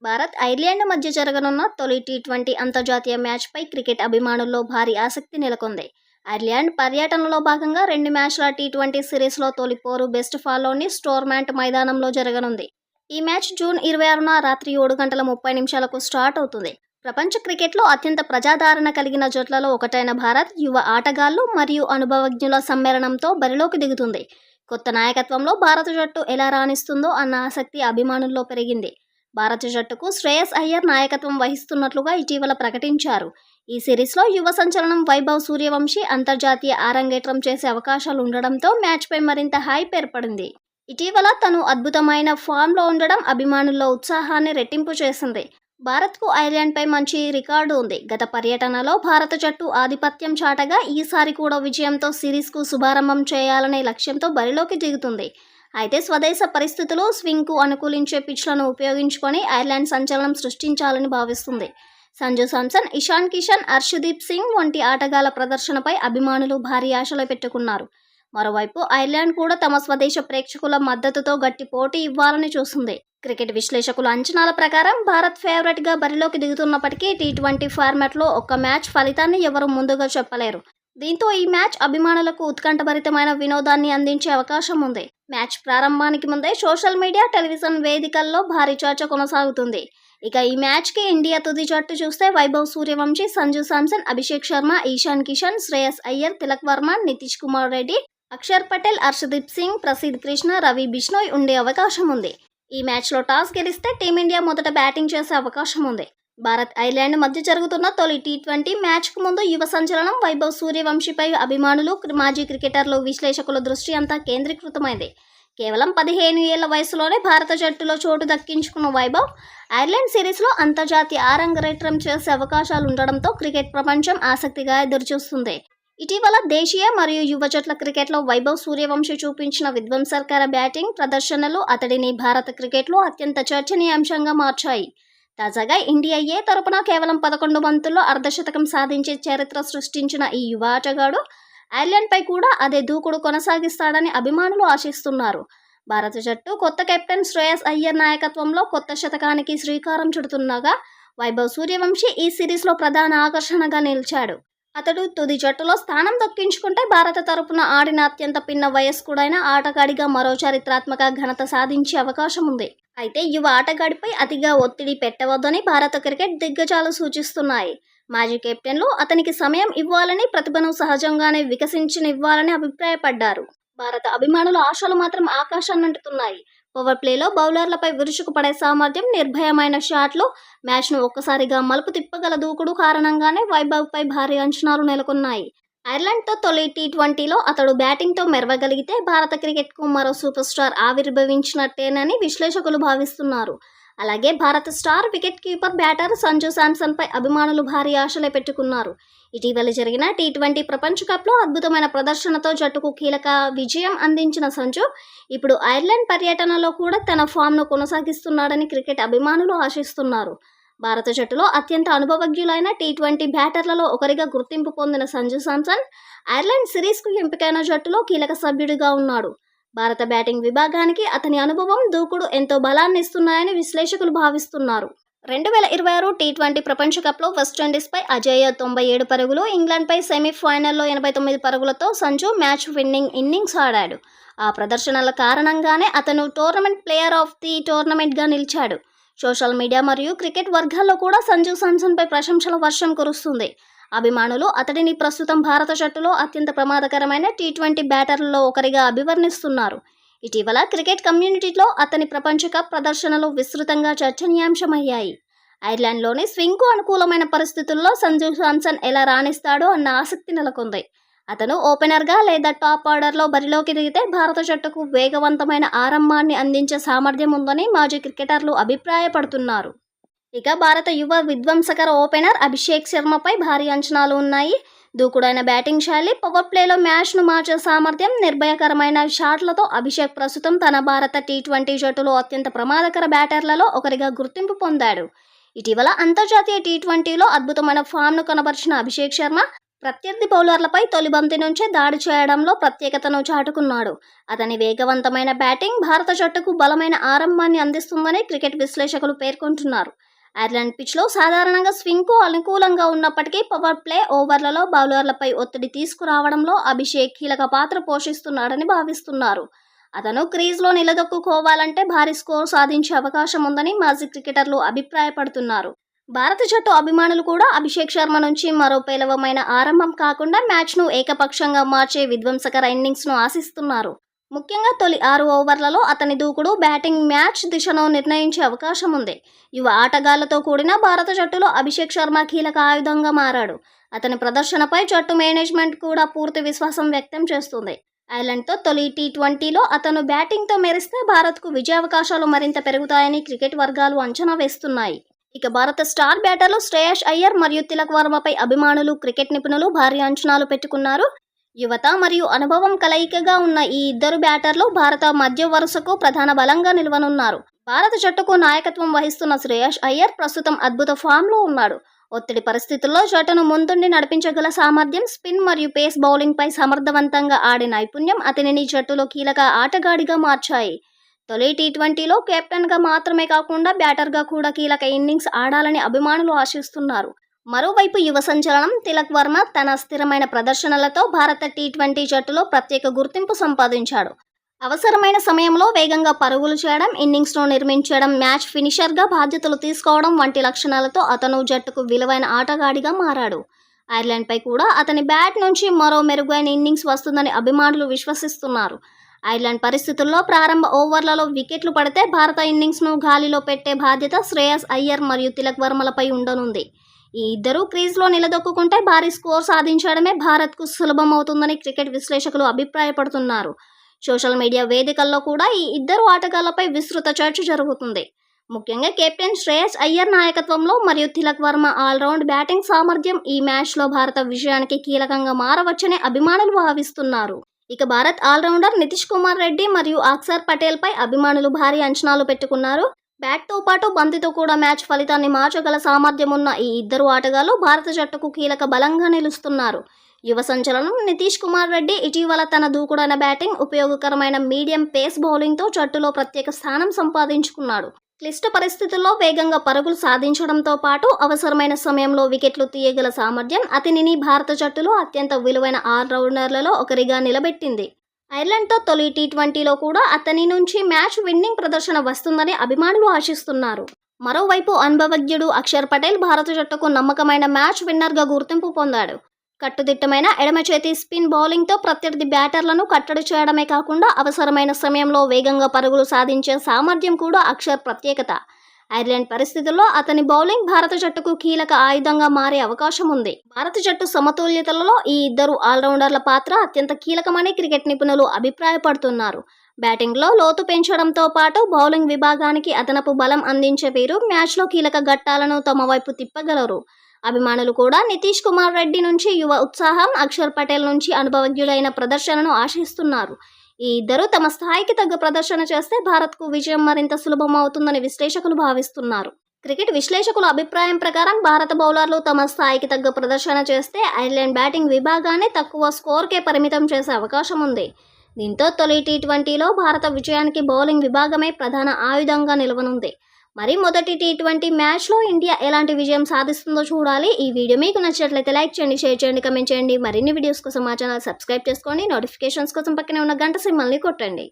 Bharat, Ireland మధ్య జరగనున్న తొలి టీ20 అంతర్జాతీయ మ్యాచ్పై క్రికెట్ అభిమానుల్లో భారీ ఆసక్తి నెలకొంది. ఐర్లాండ్ పర్యటనలో భాగంగా 2 మ్యాచ్ల టీ20 సిరీస్లో తొలి పోరు వెస్ట్ఫాల్లోని స్టోర్మాంట్ మైదానంలో జరగనుంది. ఈ మ్యాచ్ జూన్ 26న రాత్రి 7:30 స్టార్ట్ అవుతుంది. ప్రపంచ క్రికెట్లో అత్యంత ప్రజాదరణ కలిగిన జట్లలో ఒకటైన భారత్ యువ ఆటగాళ్లు మరియు అనుభవజ్ఞుల సమ్మేళనంతో బరిలోకి దిగుతుంది. కొత్త నాయకత్వంలో భారత జట్టు ఎలా రాణిస్తుందో అన్న ఆసక్తి అభిమానుల్లో పెరిగింది. భారత జట్టుకు శ్రేయస్ అయ్యర్ నాయకత్వం వహిస్తున్నట్లుగా ఇటీవల ప్రకటించారు. ఈ సిరీస్లో యువ సంచలనం వైభవ్ సూర్యవంశీ అంతర్జాతీయ అరంగేట్రం చేసే అవకాశాలు ఉండడంతో మ్యాచ్పై మరింత హైప్ ఏర్పడింది. ఇటీవల తను అద్భుతమైన ఫామ్లో ఉండడం అభిమానుల్లో ఉత్సాహాన్ని రెట్టింపు చేసింది. భారత్కు ఐర్లాండ్పై మంచి రికార్డు ఉంది. గత పర్యటనలో భారత జట్టు ఆధిపత్యం చాటగా ఈసారి కూడా విజయంతో సిరీస్కు శుభారంభం చేయాలనే లక్ష్యంతో బరిలోకి దిగుతుంది. అయితే స్వదేశ పరిస్థితులు, స్వింగ్కు అనుకూలించే పిచ్లను ఉపయోగించుకొని ఐర్లాండ్ సంచలనం సృష్టించాలని భావిస్తుంది. సంజు శాంసన్, ఇషాన్ కిషన్, హర్షదీప్ సింగ్ వంటి ఆటగాళ్ల ప్రదర్శనపై అభిమానులు భారీ ఆశలు పెట్టుకున్నారు. మరోవైపు ఐర్లాండ్ కూడా తమ స్వదేశ ప్రేక్షకుల మద్దతుతో గట్టి పోటీ ఇవ్వాలని చూస్తుంది. క్రికెట్ విశ్లేషకుల అంచనాల ప్రకారం భారత్ ఫేవరెట్గా బరిలోకి దిగుతున్నప్పటికీ టీ20 ఫార్మాట్లో ఒక్క మ్యాచ్ ఫలితాన్ని ఎవరూ ముందుగా చెప్పలేరు. దీంతో ఈ మ్యాచ్ అభిమానులకు ఉత్కంఠభరితమైన వినోదాన్ని అందించే అవకాశం ఉంది. మ్యాచ్ ప్రారంభానికి ముందే సోషల్ మీడియా, టెలివిజన్ వేదికల్లో భారీ చర్చ కొనసాగుతుంది. ఇక ఈ మ్యాచ్కి ఇండియా తుది జట్టు చూస్తే వైభవ్ సూర్యవంశీ, సంజు శాంసన్, అభిషేక్ శర్మ, ఇషాన్ కిషన్, శ్రేయస్ అయ్యర్, తిలక్ వర్మ, నితీష్ కుమార్ రెడ్డి, అక్షర్ పటేల్, హర్షదీప్ సింగ్, ప్రసిద్ కృష్ణ, రవి బిష్ణోయ్ ఉండే అవకాశం ఉంది. ఈ మ్యాచ్లో టాస్ గెలిస్తే టీమిండియా మొదట బ్యాటింగ్ చేసే అవకాశం ఉంది. భారత్, ఐర్లాండ్ మధ్య జరుగుతున్న తొలి టీ20 మ్యాచ్కు ముందు యువ సంచలనం వైభవ్ సూర్యవంశీపై అభిమానులు, మాజీ క్రికెటర్లు, విశ్లేషకుల దృష్టి అంతా కేంద్రీకృతమైంది. కేవలం 15 ఏళ్ల వయసులోనే భారత జట్టులో చోటు దక్కించుకున్న వైభవ్ ఐర్లాండ్ సిరీస్లో అంతర్జాతీయ అరంగేట్రం చేసే అవకాశాలుండడంతో క్రికెట్ ప్రపంచం ఆసక్తిగా ఎదురుచూస్తుంది. ఇటీవల దేశీయ మరియు యువ జట్ల క్రికెట్లో వైభవ్ సూర్యవంశీ చూపించిన విధ్వంసకర బ్యాటింగ్ ప్రదర్శనలు అతడిని భారత క్రికెట్లో అత్యంత చర్చనీయాంశంగా మార్చాయి. తాజాగా ఇండియా ఏ తరపున కేవలం 11 బంతుల్లో అర్ధశతకం సాధించే చరిత్ర సృష్టించిన ఈ యువ ఆటగాడు ఐర్లాండ్పై కూడా అదే దూకుడు కొనసాగిస్తాడని అభిమానులు ఆశిస్తున్నారు. భారత జట్టు కొత్త కెప్టెన్ శ్రేయస్ అయ్యర్ నాయకత్వంలో కొత్త శతకానికి శ్రీకారం చుడుతుండగా వైభవ్ సూర్యవంశీ ఈ సిరీస్లో ప్రధాన ఆకర్షణగా నిలిచాడు. అతడు తుది జట్టులో స్థానం దక్కించుకుంటే భారత తరపున ఆడిన అత్యంత పిన్న వయస్కుడైన ఆటగాడిగా మరో చారిత్రాత్మక ఘనత సాధించే అవకాశం ఉంది. అయితే యువ ఆటగాడిపై అతిగా ఒత్తిడి పెట్టవద్దని భారత క్రికెట్ దిగ్గజాలు సూచిస్తున్నాయి. మాజీ కెప్టెన్లు అతనికి సమయం ఇవ్వాలని, ప్రతిభను సహజంగానే వికసించనివ్వాలని అభిప్రాయపడ్డారు. భారత అభిమానుల ఆశలు మాత్రం ఆకాశాన్నంటుతున్నాయి. పవర్ ప్లేలో బౌలర్లపై విరుచుకుపడే సామర్థ్యం, నిర్భయమైన షాట్లు, మ్యాచ్ను ఒక్కసారిగా మలుపు తిప్పగల దూకుడు కారణంగానే వైభవ్పై భారీ అంచనాలు నెలకొన్నాయి. ఐర్లాండ్తో తొలి టీ20లో అతడు బ్యాటింగ్తో మెరవగలిగితే భారత క్రికెట్కు మరో సూపర్ స్టార్ ఆవిర్భవించినట్టేనని విశ్లేషకులు భావిస్తున్నారు. అలాగే భారత star wicket keeper batter Sanju శాంసన్పై అభిమానులు భారీ ఆశలే పెట్టుకున్నారు. ఇటీవల జరిగిన టీ20 ప్రపంచ కప్లో అద్భుతమైన ప్రదర్శనతో జట్టుకు కీలక విజయం అందించిన సంజు ఇప్పుడు ఐర్లాండ్ పర్యటనలో కూడా తన ఫామ్ను కొనసాగిస్తున్నాడని క్రికెట్ అభిమానులు ఆశిస్తున్నారు. భారత జట్టులో అత్యంత అనుభవజ్ఞులైన టీ20 బ్యాటర్లలో ఒకరిగా గుర్తింపు పొందిన సంజు శాంసన్ ఐర్లాండ్ సిరీస్కు ఎంపికైన జట్టులో కీలక సభ్యుడిగా ఉన్నాడు. భారత బ్యాటింగ్ విభాగానికి అతని అనుభవం, దూకుడు ఎంతో బలాన్ని ఇస్తున్నాయని విశ్లేషకులు భావిస్తున్నారు. 2026 టీ20 ప్రపంచ కప్లో వెస్టిండీస్పై అజేయ 97 పరుగులు, ఇంగ్లాండ్పై సెమీఫైనల్లో 89 పరుగులతో సంజు మ్యాచ్ విన్నింగ్ ఇన్నింగ్స్ ఆడాడు. ఆ ప్రదర్శనల కారణంగానే అతను టోర్నమెంట్ ప్లేయర్ ఆఫ్ ది టోర్నమెంట్గా నిలిచాడు. సోషల్ మీడియా మరియు క్రికెట్ వర్గాల్లో కూడా సంజు శాంసన్పై ప్రశంసల వర్షం కురుస్తుంది. అభిమానులు అతడిని ప్రస్తుతం భారత జట్టులో అత్యంత ప్రమాదకరమైన టీ20 బ్యాటర్లలో ఒకరిగా అభివర్ణిస్తున్నారు. ఇటీవల క్రికెట్ కమ్యూనిటీలో అతని ప్రపంచ కప్ ప్రదర్శనలు విస్తృతంగా చర్చనీయాంశమయ్యాయి. ఐర్లాండ్లోని స్వింగ్కు అనుకూలమైన పరిస్థితుల్లో సంజు శాంసన్ ఎలా రాణిస్తాడో అన్న ఆసక్తి నెలకొంది. అతను ఓపెనర్గా లేదా టాప్ ఆర్డర్లో బరిలోకి దిగితే భారత జట్టుకు వేగవంతమైన ఆరంభాన్ని అందించే సామర్థ్యం ఉందని మాజీ క్రికెటర్లు అభిప్రాయపడుతున్నారు. ఇక భారత యువ విధ్వంసకర ఓపెనర్ అభిషేక్ శర్మపై భారీ అంచనాలు ఉన్నాయి. దూకుడైన బ్యాటింగ్ శైలి, పవర్ ప్లేలో మ్యాచ్ను మార్చే సామర్థ్యం, నిర్భయకరమైన షాట్లతో అభిషేక్ ప్రస్తుతం తన భారత టీ20 జట్టులో అత్యంత ప్రమాదకర బ్యాటర్లలో ఒకరిగా గుర్తింపు పొందాడు. ఇటీవల అంతర్జాతీయ టీ20లో అద్భుతమైన ఫామ్ను కనబరిచిన అభిషేక్ శర్మ ప్రత్యర్థి బౌలర్లపై తొలి బంతి నుంచే దాడి చేయడంలో ప్రత్యేకతను చాటుకున్నాడు. అతని వేగవంతమైన బ్యాటింగ్ భారత జట్టుకు బలమైన ఆరంభాన్ని అందిస్తుందని క్రికెట్ విశ్లేషకులు పేర్కొంటున్నారు. ఐర్లాండ్ పిచ్లో సాధారణంగా స్వింగ్కు అనుకూలంగా ఉన్నప్పటికీ పవర్ ప్లే ఓవర్లలో బౌలర్లపై ఒత్తిడి తీసుకురావడంలో అభిషేక్ కీలక పాత్ర పోషిస్తున్నాడని భావిస్తున్నారు. అతను క్రీజ్లో నిలదొక్కుకోవాలంటే భారీ స్కోర్ సాధించే అవకాశం ఉందని మాజీ క్రికెటర్లు అభిప్రాయపడుతున్నారు. భారత జట్టు అభిమానులు కూడా అభిషేక్ శర్మ నుంచి మరో పేలవమైన ఆరంభం కాకుండా మ్యాచ్ను ఏకపక్షంగా మార్చే విధ్వంసకర ఇన్నింగ్స్ను ఆశిస్తున్నారు. ముఖ్యంగా తొలి 6 ఓవర్లలో అతని దూకుడు బ్యాటింగ్ మ్యాచ్ దిశను నిర్ణయించే అవకాశం ఉంది. యువ ఆటగాళ్లతో కూడిన భారత జట్టులో అభిషేక్ శర్మ కీలక ఆయుధంగా మారాడు. అతని ప్రదర్శనపై జట్టు మేనేజ్మెంట్ కూడా పూర్తి విశ్వాసం వ్యక్తం చేస్తుంది. ఐర్లాండ్తో తొలి టీ20లో అతను బ్యాటింగ్తో మెరిస్తే భారత్కు విజయావకాశాలు మరింత పెరుగుతాయని క్రికెట్ వర్గాలు అంచనా వేస్తున్నాయి. ఇక భారత స్టార్ బ్యాటర్లు శ్రేయస్ అయ్యర్ మరియు తిలక్ వర్మపై అభిమానులు, క్రికెట్ నిపుణులు భారీ అంచనాలు పెట్టుకున్నారు. యువత మరియు అనుభవం కలయికగా ఉన్న ఈ ఇద్దరు బ్యాటర్లు భారత మధ్య వరుసకు ప్రధాన బలంగా నిలవనున్నారు. భారత జట్టుకు నాయకత్వం వహిస్తున్న శ్రేయస్ అయ్యర్ ప్రస్తుతం అద్భుత ఫామ్లో ఉన్నాడు. ఒత్తిడి పరిస్థితుల్లో జట్టును ముందుండి నడిపించగల సామర్థ్యం, స్పిన్ మరియు పేస్ బౌలింగ్పై సమర్థవంతంగా ఆడే నైపుణ్యం అతనిని జట్టులో కీలక ఆటగాడిగా మార్చాయి. తొలి టీ20లో కెప్టెన్గా మాత్రమే కాకుండా బ్యాటర్గా కూడా కీలక ఇన్నింగ్స్ ఆడాలని అభిమానులు ఆశిస్తున్నారు. మరోవైపు యువ సంచలనం తిలక్ వర్మ తన స్థిరమైన ప్రదర్శనలతో భారత టీ20 జట్టులో ప్రత్యేక గుర్తింపు సంపాదించాడు. అవసరమైన సమయంలో వేగంగా పరుగులు చేయడం, ఇన్నింగ్స్ను నిర్మించడం, మ్యాచ్ ఫినిషర్గా బాధ్యతలు తీసుకోవడం వంటి లక్షణాలతో అతను జట్టుకు విలువైన ఆటగాడిగా మారాడు. ఐర్లాండ్పై కూడా అతని బ్యాట్ నుంచి మరో మెరుగైన ఇన్నింగ్స్ వస్తుందని అభిమానులు విశ్వసిస్తున్నారు. ఐర్లాండ్ పరిస్థితుల్లో ప్రారంభ ఓవర్లలో వికెట్లు పడితే భారత ఇన్నింగ్స్ను గాలిలో పెట్టే బాధ్యత శ్రేయస్ అయ్యర్ మరియు తిలక్ వర్మలపై ఉండనుంది. ఈ ఇద్దరూ క్రీజ్లో నిలదొక్కుంటే భారీ స్కోర్ సాధించడమే భారత్కు సులభమవుతుందని క్రికెట్ విశ్లేషకులు అభిప్రాయపడుతున్నారు. సోషల్ మీడియా వేదికల్లో కూడా ఈ ఇద్దరు ఆటగాళ్లపై విస్తృత చర్చ జరుగుతుంది. ముఖ్యంగా కెప్టెన్ శ్రేయస్ అయ్యర్ నాయకత్వంలో మరియు తిలక్ వర్మ ఆల్రౌండ్ బ్యాటింగ్ సామర్థ్యం ఈ మ్యాచ్లో భారత విజయానికి కీలకంగా మారవచ్చని అభిమానులు భావిస్తున్నారు. ఇక భారత్ ఆల్రౌండర్ నితీష్ కుమార్ రెడ్డి మరియు అక్షర్ పటేల్పై అభిమానులు భారీ అంచనాలు పెట్టుకున్నారు. బ్యాట్తో పాటు బంతితో కూడా మ్యాచ్ ఫలితాన్ని మార్చగల సామర్థ్యం ఉన్న ఈ ఇద్దరు ఆటగాళ్లు భారత జట్టుకు కీలక బలంగా నిలుస్తున్నారు. యువ సంచలనం నితీష్ కుమార్ రెడ్డి ఇటీవల తన దూకుడైన బ్యాటింగ్, ఉపయోగకరమైన మీడియం పేస్ బౌలింగ్తో జట్టులో ప్రత్యేక స్థానం సంపాదించుకున్నాడు. క్లిష్ట పరిస్థితుల్లో వేగంగా పరుగులు సాధించడంతో పాటు అవసరమైన సమయంలో వికెట్లు తీయగల సామర్థ్యం అతనిని భారత జట్టులో అత్యంత విలువైన ఆల్రౌండర్లలో ఒకరిగా నిలబెట్టింది. ఐర్లాండ్తో తొలి టీ20లో కూడా అతని నుంచి మ్యాచ్ విన్నింగ్ ప్రదర్శన వస్తుందని అభిమానులు ఆశిస్తున్నారు. మరోవైపు అనుభవజ్ఞుడు అక్షర్ పటేల్ భారత జట్టుకు నమ్మకమైన మ్యాచ్ విన్నర్గా గుర్తింపు పొందాడు. కట్టుదిట్టమైన ఎడమ చేతి స్పిన్ బౌలింగ్తో ప్రత్యర్థి బ్యాటర్లను కట్టడి చేయడమే కాకుండా అవసరమైన సమయంలో వేగంగా పరుగులు సాధించే సామర్థ్యం కూడా అక్షర్ ప్రత్యేకత. ఐర్లాండ్ పరిస్థితుల్లో అతని బౌలింగ్ భారత జట్టుకు కీలక ఆయుధంగా మారే అవకాశం ఉంది. భారత జట్టు సమతుల్యతలలో ఈ ఇద్దరు ఆల్రౌండర్ల పాత్ర అత్యంత కీలకమని క్రికెట్ నిపుణులు అభిప్రాయపడుతున్నారు. బ్యాటింగ్లో లోతు పెంచడంతో పాటు బౌలింగ్ విభాగానికి అదనపు బలం అందించే వీరు మ్యాచ్లో కీలక ఘట్టాలను తమ వైపు తిప్పగలరు. అభిమానులు కూడా నితీష్ కుమార్ రెడ్డి నుంచి యువ ఉత్సాహం, అక్షర్ పటేల్ నుంచి అనుభవజ్ఞుడైన ప్రదర్శనను ఆశిస్తున్నారు. ఈ ఇద్దరు తమ స్థాయికి తగ్గ ప్రదర్శన చేస్తే భారత్కు విజయం మరింత సులభం అవుతుందని విశ్లేషకులు భావిస్తున్నారు. క్రికెట్ విశ్లేషకుల అభిప్రాయం ప్రకారం భారత బౌలర్లు తమ స్థాయికి తగ్గ ప్రదర్శన చేస్తే ఐర్లాండ్ బ్యాటింగ్ విభాగాన్ని తక్కువ స్కోర్కే పరిమితం చేసే అవకాశం ఉంది. దీంతో తొలి టీ20లో భారత విజయానికి బౌలింగ్ విభాగమే ప్రధాన ఆయుధంగా నిలవనుంది. మరి మొదటి టీ20 మ్యాచ్లో ఇండియా ఎలాంటి విజయం సాధిస్తుందో చూడాలి. ఈ వీడియో మీకు నచ్చినట్లయితే లైక్ చేయండి, షేర్ చేయండి, కమెంట్ చేయండి. మరిన్ని వీడియోస్ కోసం మా ఛానల్ సబ్స్క్రైబ్ చేసుకోండి. నోటిఫికేషన్స్ కోసం పక్కనే ఉన్న గంట సింబల్ని కొట్టండి.